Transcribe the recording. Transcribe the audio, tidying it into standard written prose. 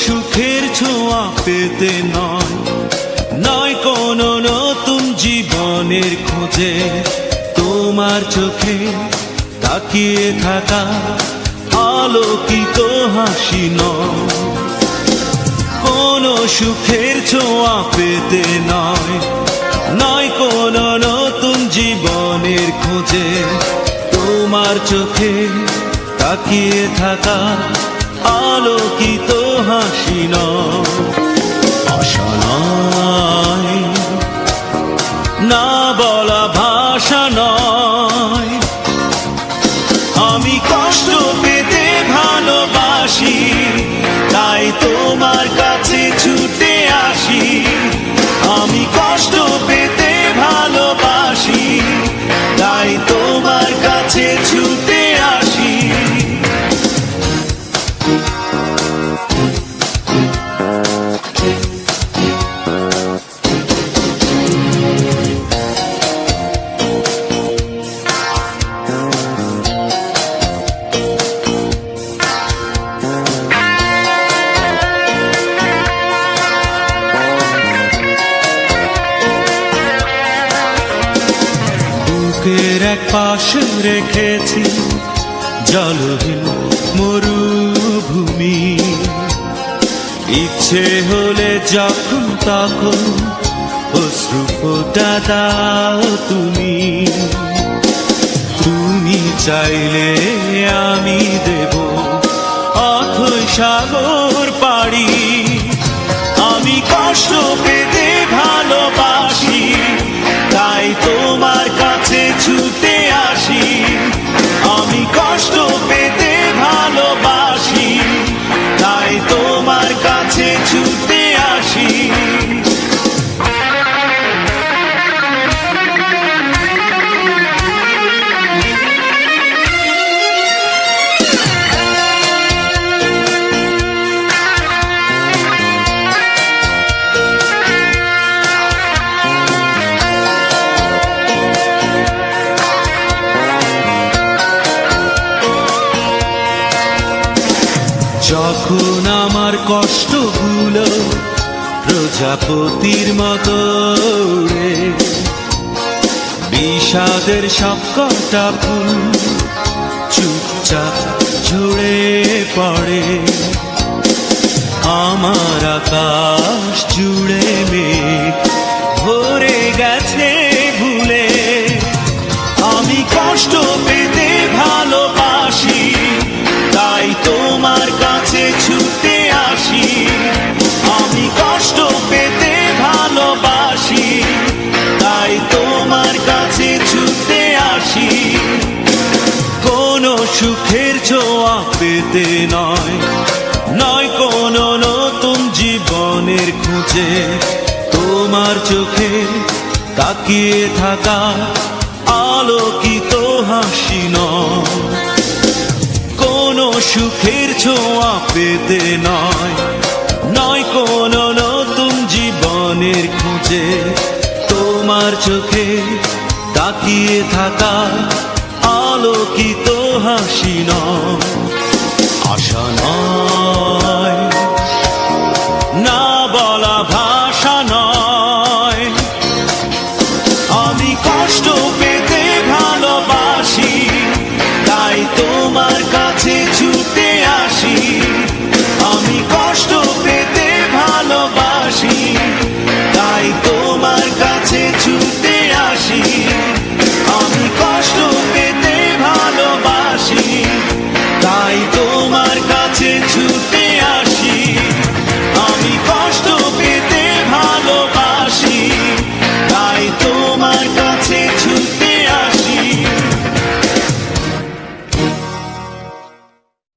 সুখের ছোঁয়া পেতে নয়, নয় কোনো নতুন জীবনের খোঁজে, তোমার চোখে তাকিয়ে থাকা আলোকিত হাসি নয়। কোনো সুখের ছোঁয়া পেতে নয়, নয় কোনো নতুন জীবনের খোঁজে, তোমার চোখে তাকিয়ে থাকা আলোকিত হাসি নয়। আশা নয়, না বলা ভাষা নয়, আমি কষ্ট পেতে ভালোবাসি, তাই তোমার কাছে ছুটে আসি। আমি কষ্ট পেতে ভালোবাসি, তাই তোমার কাছে ছুটে আসি। বুকের এক পাশে রেখেছি জলহীন মরুভূমি, ইচ্ছে হলে যখন তখন অশ্রু ফোঁটা দাও তুমি। তুমি চাইলে আমি দেব অথই সাগর পাড়ি। আমি কষ্ট পেতে ভালোবাসি, তাই তোমার কাছে ছুটে আসি। আমি কষ্ট পেতে ভালোবাসি, তাই তোমার কাছে ছুটে আসি। যখন আমার কষ্টগুলো প্রজাপতির মতো উড়ে, বিষাদের সবকটা ফুল চুপচাপ ঝরে পড়ে, আমার আকাশ জুড়ে মেঘ ভরে গেছে ভুলে। আমি কষ্ট পেতে ভালোবাসি, তাই তোমার কাছে ছুটে আসি। আমি কষ্ট পেতে ভালোবাসি, তাই তোমার কাছে ছুটে আসি। কোনো সুখের ছোঁয়া পেতে নয়, নয় কোনো নতুন জীবনের খোঁজে, তোমার চোখে তাকিয়ে থাকা আলোকিত হাসি নয়। কোনো সুখের ছোঁয়া পেতে নয়, নয় কোনো নতুন জীবনের খোঁজে, তোমার চোখে তাকিয়ে থাকা আলোকিত হাসি নয়। আশা নয়।